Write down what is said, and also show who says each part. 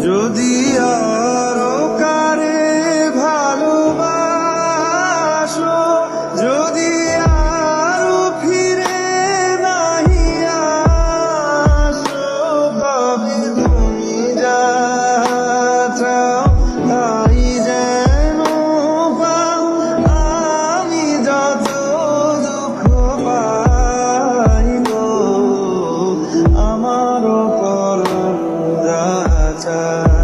Speaker 1: যদি আরো কারে ভালোবাসো, যদি আরো ফিরে নাহি আসো, ভাবে তুমি যা চাও তাই যেন পাও। আমি যত দুঃখ পাই গো, আমারও পরাণ যা চায়।